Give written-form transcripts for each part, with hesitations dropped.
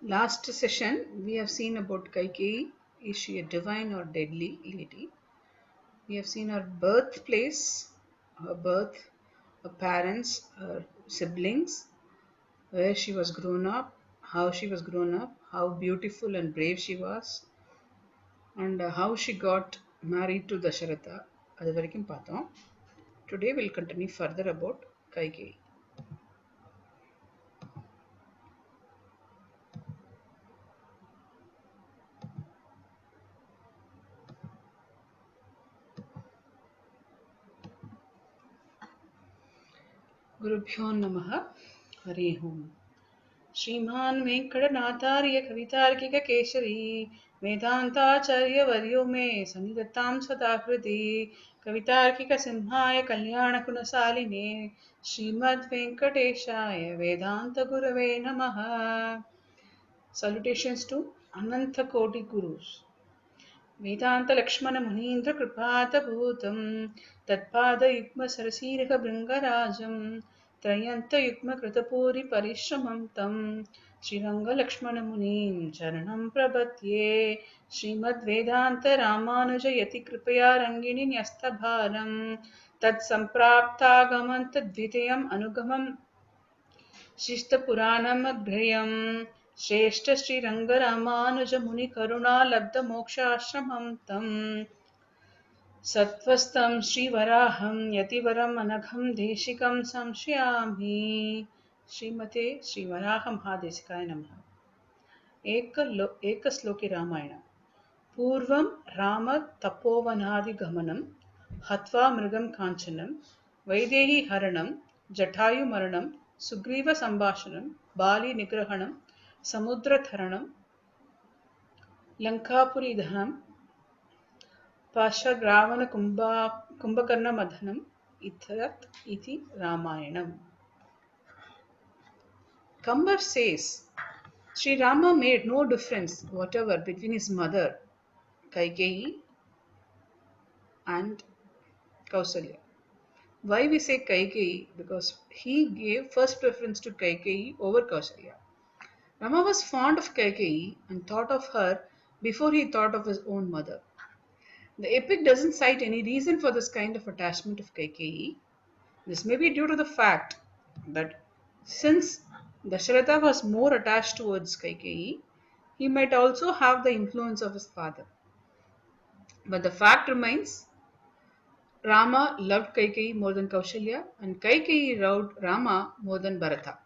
Last session, we have seen about Kaikeyi. Is she a divine or deadly lady? We have seen her birthplace, her birth, her parents, her siblings, where she was grown up, how she was grown up, how beautiful and brave she was, and how she got married to Dasharatha. அது வரைக்கும் பார்த்தோம். Today we'll continue further about Kaikeyi. गुरुभ्यो नमः. हरि ओम्. श्रीमान् वेङ्कटनाथार्य कवितार्किककेसरी वेदान्ताचार्यवर्यो मे सन्निधत्तां सदाकृति कवितार्किकसिंहाय कल्याणगुणशालिने श्रीमद्वेङ्कटेशाय वेदान्तगुरवे नमः. Salutations to Ananta Koti Gurus. Vedanta Lakshmana Munindra Kripata Bhutam Tatpada Yukma Sarasirika Bringarajam Trayanta Yukma Kritapuri Parishramam Tam Sriranga Lakshmana Munim Charanam Prabhatye Srimad Vedanta Ramanuja Yati Kripaya Rangini Nyastabharam Tat Sampraptagamanta Dvitayam Anugamam Shishta Puranam Adbhyam श्रेष्ठ श्री रंग रामानुज मुनि करुणा लब्ध मोक्षाश्रमं तं सत्त्वस्थं श्रीवराहं यतिवरम् अनघं देशिकं संश्रयामि. श्रीमते श्रीवराह महादेशिकाय नमः. एक श्लोकी रामायण. पूर्वं राम तपोवनादिगमनं हत्वा मृगं काञ्चनं वैदेही हरणं जटायुमरणं सुग्रीव संभाषणं बाली निग्रहणं समुद्रतरणं लङ्कापुरीदहनं पाशग्रावण कुम्भकर्णमथनम् इति रामायणम्. Kambar says Sri Rama made no difference whatever between his mother Kaikeyi and Kausalya. Why we say Kaikeyi? Because he gave first preference to Kaikeyi over Kausalya. Rama was fond of Kaikeyi and thought of her before he thought of his own mother. The epic doesn't cite any reason for this kind of attachment of Kaikeyi. This may be due to the fact that since Dasharatha was more attached towards Kaikeyi, he might also have the influence of his father. But the fact remains, Rama loved Kaikeyi more than Kaushalya and Kaikeyi loved Rama more than Bharata.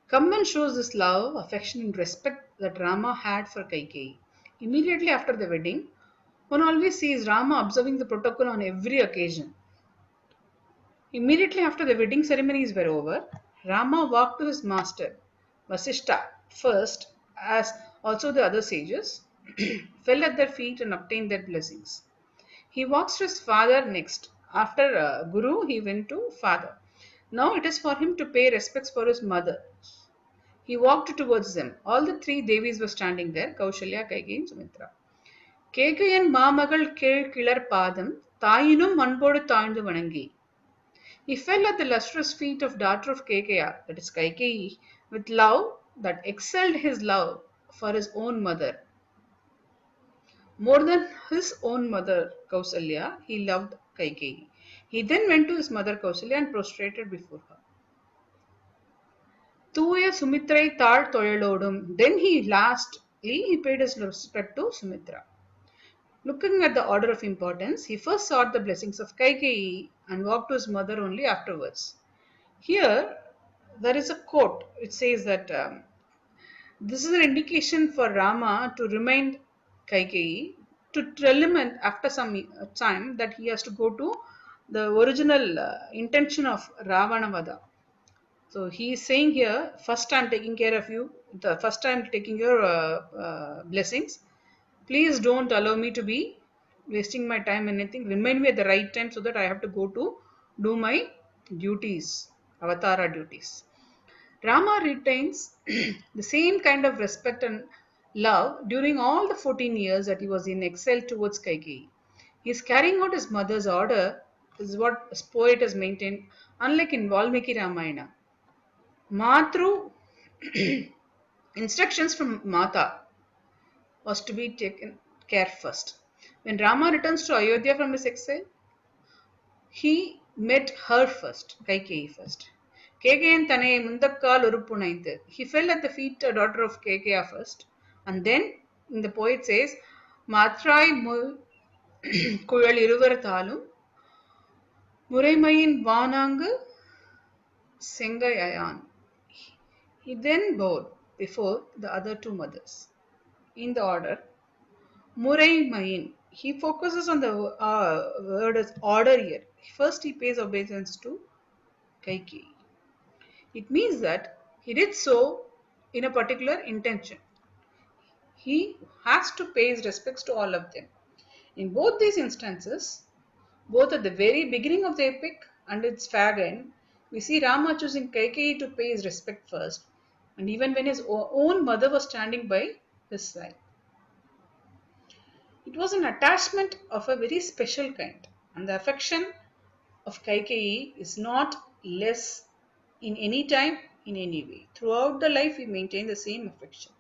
Kamban shows this love, affection and respect that Rama had for Kaikeyi. Immediately after the wedding, one always sees Rama observing the protocol on every occasion. Immediately after the wedding ceremonies were over, Rama walked to his master, Vasishta, first, as also the other sages, fell at their feet and obtained their blessings. He walks to his father next. After Guru, he went to father. Now it is for him to pay respects for his mother. He walked towards them. All the three Devis were standing there, Kaushalya, Kaikeyi and Sumitra. கேகையன் மாமகள் கீழ் கிளர் பாதம் தாயினும் அன்போடு தாழ்ந்து வணங்கி. He fell at the lustrous feet of daughter of Kekeya, that is Kaikeyi, with love that excelled his love for his own mother. More than his own mother, Kausalya, he loved Kaikeyi. He then went to his mother Kausalya and prostrated before her. தூய சுமித்ரை தாழ் தொழலோடும். Then he paid his respect to Sumitra. Looking at the order of importance, he first sought the blessings of Kaikeyi and walked to his mother only afterwards. Here, there is a quote. It says that this is an indication for Rama to remind Kaikeyi to tell him after some time that he has to go to the original intention of Ravanavada. So he is saying here, first I am taking care of you, the first time taking your blessings. Please don't allow me to be wasting my time in anything. Remind me at the right time so that I have to go to do my duties, avatara duties. Rama retains the same kind of respect and love during all the 14 years that he was in exile towards Kaikeyi. He is carrying out his mother's order. This is what a poet has maintained, unlike in Valmiki Ramayana. Matru Instructions from Mata was to be taken care first. When Rama returns to Ayodhya from his exile, he met her first, Kaikeyi first. Kekeyan Tane Mundakkal Urupunainthu. He fell at the feet, a daughter of Kekeya first. And then, the poet says, Matrai Mul Kuyal Iruvarathalum Muraimayin Vanangu Sengayayan. He then bowed before the other two mothers. In the order, Murai Main. He focuses on the word as order here. First, he pays obeisance to Kaikeyi. It means that he did so in a particular intention. He has to pay his respects to all of them. In both these instances, both at the very beginning of the epic and its fag end, we see Rama choosing Kaikeyi to pay his respect first, and even when his own mother was standing by his side. It was an attachment of a very special kind, and the affection of Kaikeyi is not less in any time, in any way. Throughout the life, we maintain the same affection.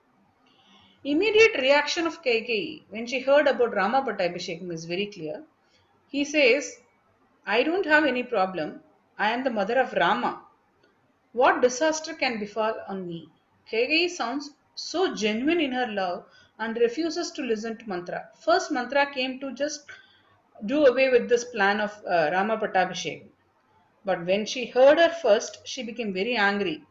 Immediate reaction of Kaikeyi when she heard about Rama Pattabhishekam is very clear. He says, I don't have any problem. I am the mother of Rama. What disaster can befall on me? Kaikeyi sounds so genuine in her love and refuses to listen to Mantra. First, Mantra came to just do away with this plan of Rama Pattabhishekam. But when she heard her first, she became very angry.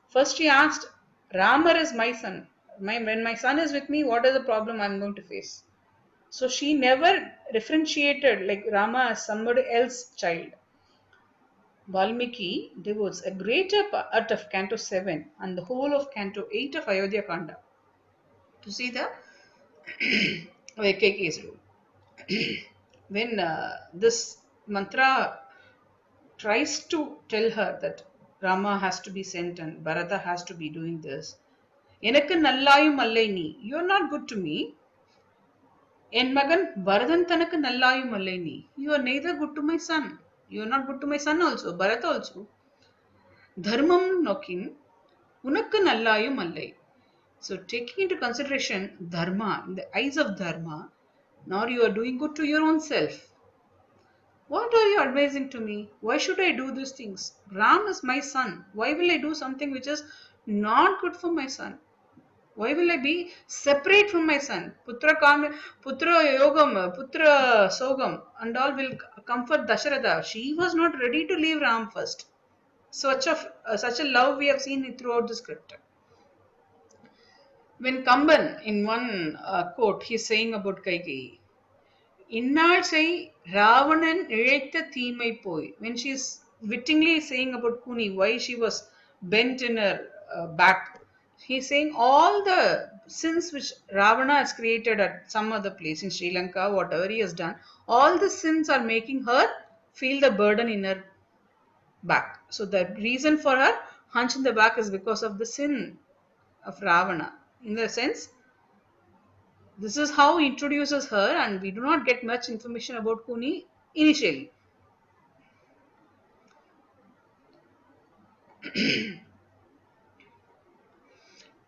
First, she asked, Rama is my son. When my son is with me, what is the problem I'm going to face? So she never differentiated like Rama as somebody else's child. Valmiki devotes a greater part of Canto 7 and the whole of Canto 8 of Ayodhya Kanda to see the Vaikeki's rule. When this mantra tries to tell her that Rama has to be sent and Bharata has to be doing this. எனக்கு நல்லாயும் அல்லை நீ. You're not good to me. என் மகன் பரதன் தனக்கு நல்லாயும் அல்லை நீ. You are neither good to my son. You are not good to my son also, Bharata also. Dharmam nokin உனக்கு நல்லாயும் அல்லை. So taking into consideration dharma, in the eyes of dharma, now you are doing good to your own self. What are you advising to me? Why should I do these things? Ram is my son. Why will I do something which is not good for my son? Why will I be separate from my son? Putra yogam, putra sogam, and all will comfort Dasharatha. She was not ready to leave Ram first. Such a love we have seen throughout the script. When Kamban, in one quote, he is saying about Kaikeyi, இந்நாள் செய் ராவணன் இழைத்த தீமை போய். When she is wittingly saying about Kuni, why she was bent in her back, he is saying all the sins which Ravana has created at some other place in Sri Lanka, whatever he has done, all the sins are making her feel the burden in her back. So the reason for her hunch in the back is because of the sin of Ravana. In the sense, this is how he introduces her, and we do not get much information about Kuni initially.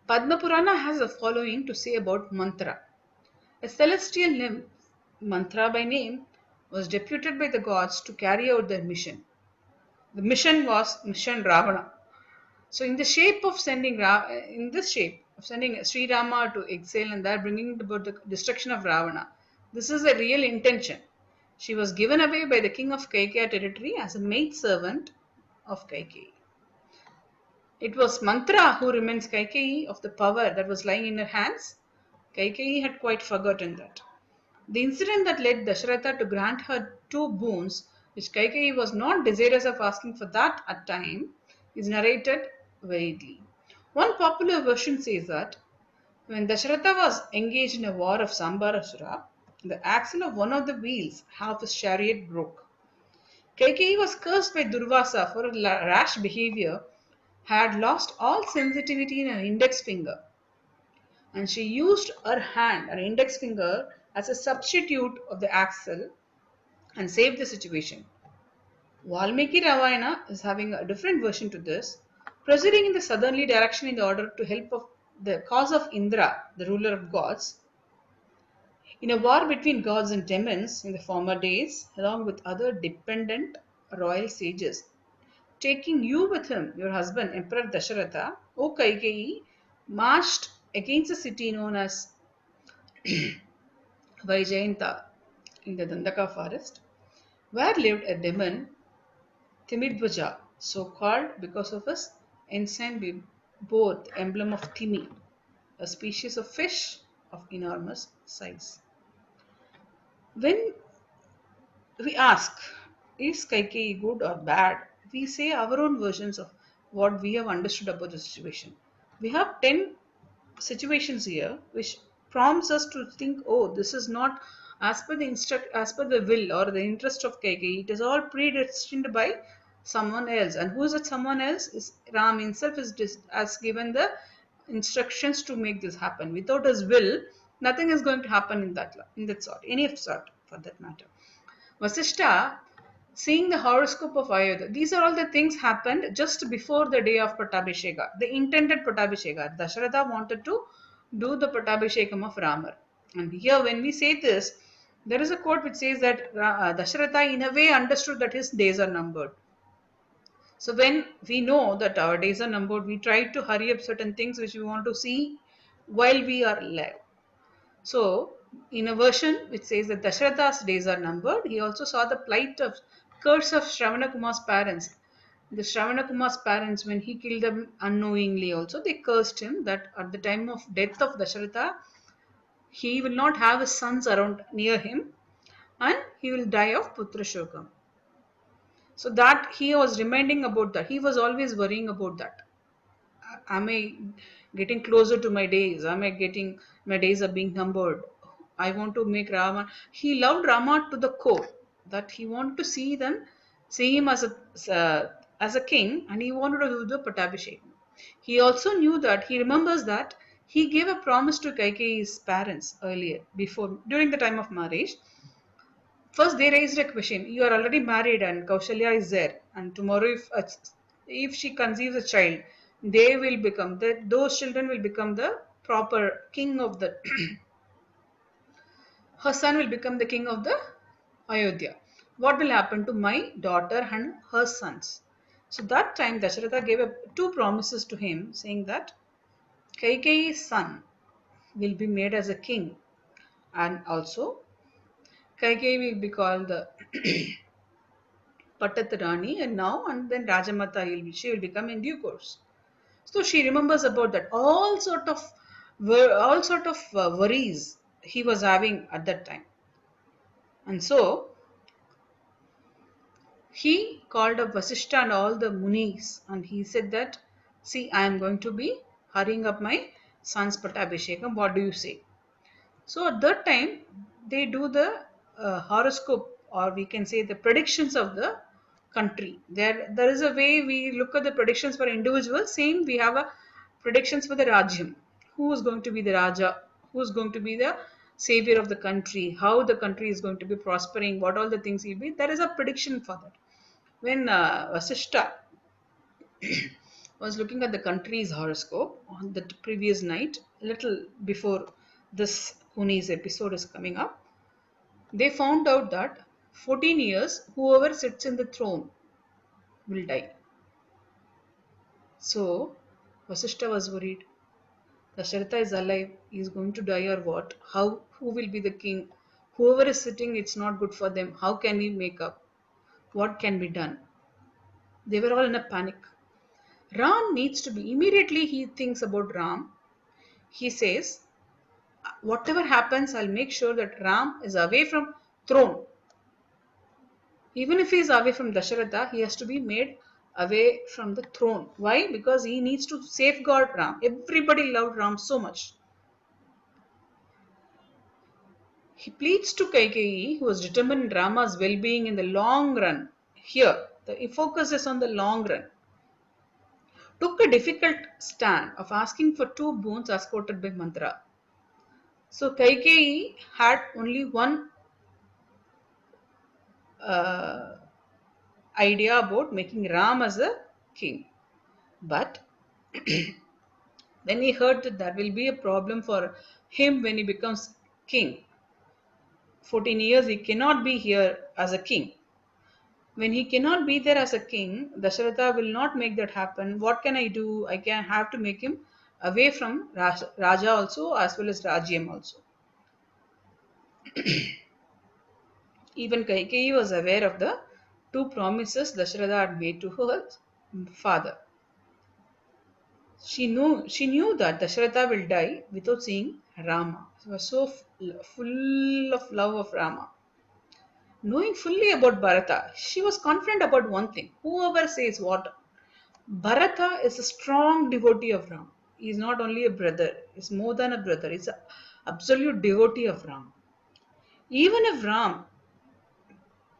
Padma Purana has the following to say about Mantra. A celestial nymph, Mantra by name, was deputed by the gods to carry out their mission. The mission was Mission Ravana. So, in this shape of sending Sri Rama to exile and there bringing about the destruction of Ravana, this is the real intention. She was given away by the king of Kaikeya territory as a maid servant of Kaikeyi. It was Mantra who reminds Kaikeyi of the power that was lying in her hands. Kaikeyi had quite forgotten that. The incident that led Dasharatha to grant her two boons, which Kaikeyi was not desirous of asking for that at time, is narrated variedly. One popular version says that when Dasharatha was engaged in a war of Sambarasura, the axle of one of the wheels, half his chariot, broke. Kaikeyi was cursed by Durvasa for a rash behavior, had lost all sensitivity in her index finger, and she used her index finger, as a substitute of the axle and saved the situation. Valmiki Ramayana is having a different version to this, proceeding in the southerly direction in the order to help of the cause of Indra, the ruler of gods, in a war between gods and demons in the former days, along with other dependent royal sages, taking you with him, your husband, Emperor Dasharatha, O Kaikeyi, marched against a city known as Vaijayanta in the Dandaka forest, where lived a demon, Timidvaja, so called because of his ensign we bore the emblem of Timi, a species of fish of enormous size. When we ask, is Kaikeyi good or bad? We say our own versions of what we have understood about the situation. We have 10 situations here which prompts us to think, oh, this is not as per the will or the interest of Kaikeyi. It is all predestined by someone else. And who is that someone else? Is Ram himself has given the instructions to make this happen. Without his will, nothing is going to happen in that sort, any of sort for that matter. Vasishta, seeing the horoscope of Ayodhya, these are all the things happened just before the day of Pattabhisheka, the intended Pattabhisheka. Dasharatha wanted to do the Pattabhishekam of Ramar. And here, when we say this, there is a quote which says that Dasharatha, in a way, understood that his days are numbered. So, when we know that our days are numbered, we try to hurry up certain things which we want to see while we are alive. So, in a version which says that Dasharatha's days are numbered, he also saw the plight of curse of Shravanakumar's parents. The Shravanakumar's parents, when he killed them unknowingly, also they cursed him that at the time of death of Dasharatha, he will not have his sons around near him and he will die of Putra Shokam. So that he was reminding about that. He was always worrying about that. Am I getting closer to my days? Am I getting my days are being numbered? I want to make Rama. He loved Rama to the core, that he wanted to see him as a king, and he wanted to do the Pattabhishekam. He also knew that he remembers that he gave a promise to Kaikeyi's parents earlier, before during the time of marriage. First, they raised a question. You are already married, and Kaushalya is there. And tomorrow, if she conceives a child, they will become those children will become the proper king of the. Her son will become the king of the Ayodhya. What will happen to my daughter and her sons? So that time, Dasharatha gave two promises to him, saying that Kaikeyi's son will be made as a king, and also Kaikeyi will be called the Pattat Rani, and now and then Rajamata she will become in due course. So she remembers about that. All sort of worries he was having at that time, and so he called up Vasishta and all the Munis, and he said that, see, I am going to be hurrying up my son's Pattabhishekam. What do you say? So at that time, they do the horoscope, or we can say the predictions of the country. There is a way we look at the predictions for individuals. Same, we have a predictions for the Rajyam. Who is going to be the Raja? Who is going to be the savior of the country? How the country is going to be prospering? What all the things will be? There is a prediction for that. When Vasishta was looking at the country's horoscope on the previous night, a little before this Kuni's episode is coming up, they found out that 14 years, whoever sits in the throne will die. So, Vasishta was worried. Dasharatha is alive. He is going to die or what? How? Who will be the king? Whoever is sitting, it's not good for them. How can we make up? What can be done? They were all in a panic. Ram needs to be. Immediately he thinks about Ram. He says, whatever happens, I'll make sure that Ram is away from throne. Even if he is away from Dasharatha, he has to be made away from the throne. Why? Because he needs to safeguard Ram. Everybody loved Ram so much. He pleads to Kaikeyi, who was determined in Rama's well-being in the long run. Here, the focus is on the long run. Took a difficult stand of asking for two boons as quoted by Mantra. So Kaikeyi had only one uh, idea about making Ram as a king. But When he heard that there will be a problem for him when he becomes king, 14 years he cannot be here as a king. When he cannot be there as a king, Dasharatha will not make that happen. What can I do? I can have to make him away from Raja also as well as Rajyam also. Even Kaikeyi was aware of the two promises Dasharatha had made to her father. She knew that Dasharatha will die without seeing Rama. She was so full of love of Rama. Knowing fully about Bharata, she was confident about one thing. Whoever says what, Bharata is a strong devotee of Ram. He is not only a brother, he is more than a brother, he is an absolute devotee of Ram. Even if Ram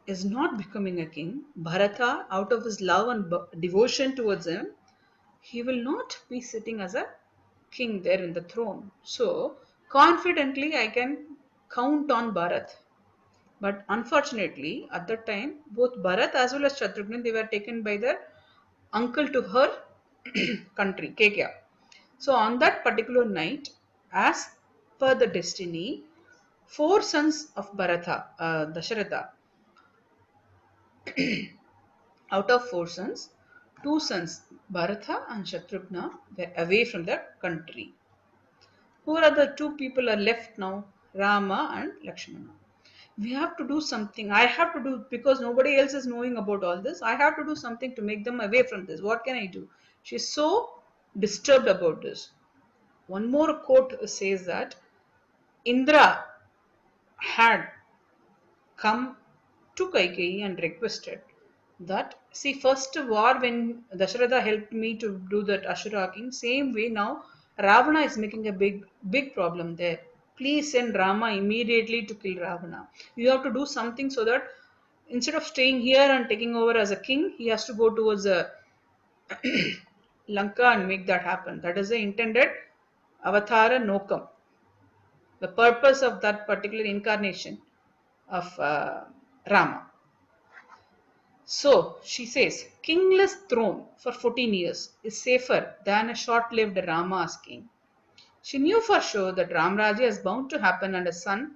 is not becoming a king, Bharata, out of his love and devotion towards him, he will not be sitting as a king there in the throne. So, confidently, I can count on Bharat. But unfortunately, at that time, both Bharat as well as Shatrughan, they were taken by their uncle to her country, Kekya. So on that particular night, as per the destiny, four sons of Bharatha, Dasharatha, out of four sons, two sons, Bharatha and Shatrughna, were away from the country. Who are the two people are left now? Rama and Lakshmana. We have to do something. I have to do because nobody else is knowing about all this. I have to do something to make them away from this. What can I do? She's so disturbed about this. One more quote says that Indra had come to Kaikeyi and requested that, see, first war when Dasharatha helped me to do that Ashura king, same way now Ravana is making a big problem there. Please send Rama immediately to kill Ravana. You have to do something so that instead of staying here and taking over as a king, he has to go towards Lanka and make that happen. That is the intended Avatara Nokam, the purpose of that particular incarnation of Rama. So she says, kingless throne for 14 years is safer than a short-lived Rama as king. She knew for sure that Ramraja is bound to happen and a son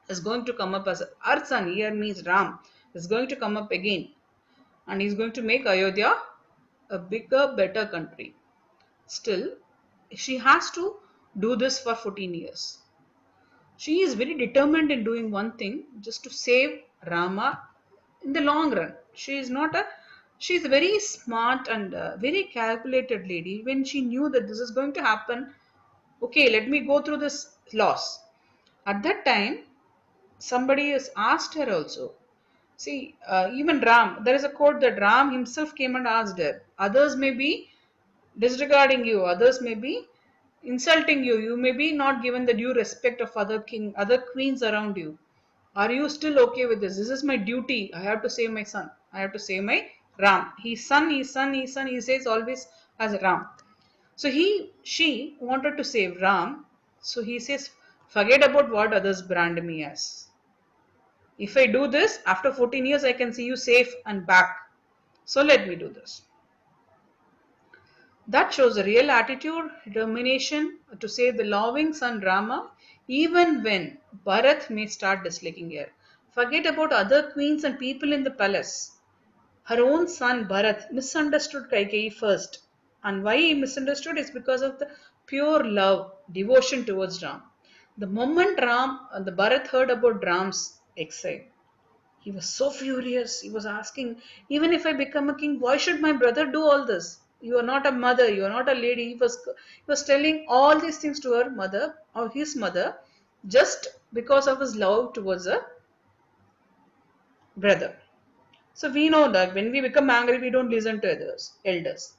is going to come up as her son, here means Ram, is going to come up again and he's going to make Ayodhya a bigger, better country. Still, she has to do this for 14 years. She is very determined in doing one thing just to save Rama in the long run. She is a very smart and very calculated lady. When she knew that this is going to happen, okay, let me go through this loss. At that time, somebody has asked her also. See, even Ram, there is a quote that Ram himself came and asked her. Others may be disregarding you, others may be insulting you, you may be not given the due respect of other queens around you. Are you still okay with this? This is my duty. I have to save my son. I have to save my Ram. His son, his son, his son, he says always as Ram. So she wanted to save Ram. So he says, forget about what others brand me as. If I do this, after 14 years, I can see you safe and back. So let me do this. That shows a real attitude, determination to save the loving son Rama, even when Bharat may start disliking her. Forget about other queens and people in the palace. Her own son Bharat misunderstood Kaikeyi first. And why he misunderstood is because of the pure love, devotion towards Ram. The moment the Bharat heard about Ram's exile, he was so furious. He was asking, even if I become a king, why should my brother do all this? You are not a mother, you are not a lady. He was telling all these things to her mother or his mother just because of his love towards a brother. So we know that when we become angry, we don't listen to others, elders,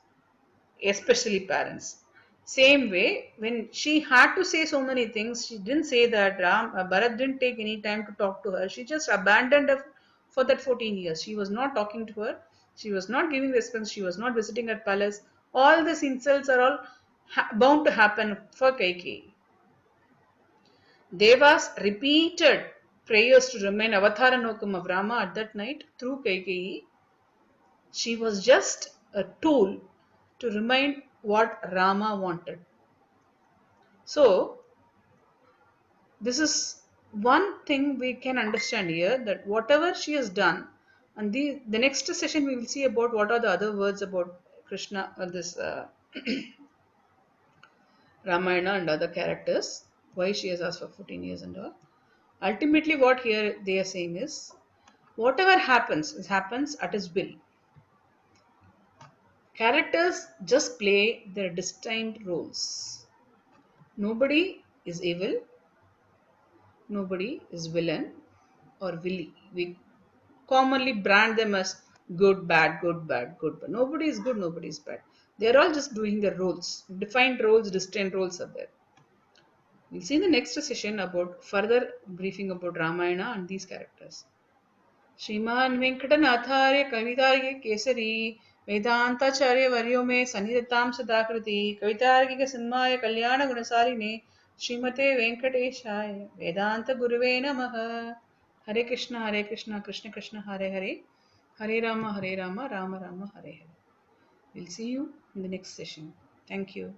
especially parents. Same way, when she had to say so many things, she didn't say that Bharat didn't take any time to talk to her. She just abandoned her for that 14 years. She was not talking to her. She was not giving response. She was not visiting her palace. All these insults are all bound to happen for Kaikeyi. Deva's repeated prayers to remain Avatara Nokam of Rama at that night through Kaikeyi, she was just a tool to remind what Rama wanted. So, this is one thing we can understand here, that whatever she has done, and the next session we will see about what are the other words about Krishna, this Ramayana and other characters, why she has asked for 14 years and all. Ultimately, what here they are saying is, whatever happens, it happens at his will. Characters just play their distinct roles. Nobody is evil, nobody is villain or willy. We commonly brand them as good, bad, good, bad, good, but nobody is good, nobody is bad. They are all just doing their roles. Defined roles, distinct roles are there. We'll see in the next session about further briefing about Ramayana and these characters. श्रीमान वेंकटनाथार्य कवितार्य केसरी वेदांताचार्य वर्यो में सन्निधत्तां सदाकृति कवितार्किक सिंहाय कल्याण गुणसालिने श्रीमते वेंकटेशाय वेदांत गुरुवे नमः. हरे Krishna Krishna Krishna Hare Hare Hare Ram Ram Ram Hare Hare. We'll see you in the next session. Thank you.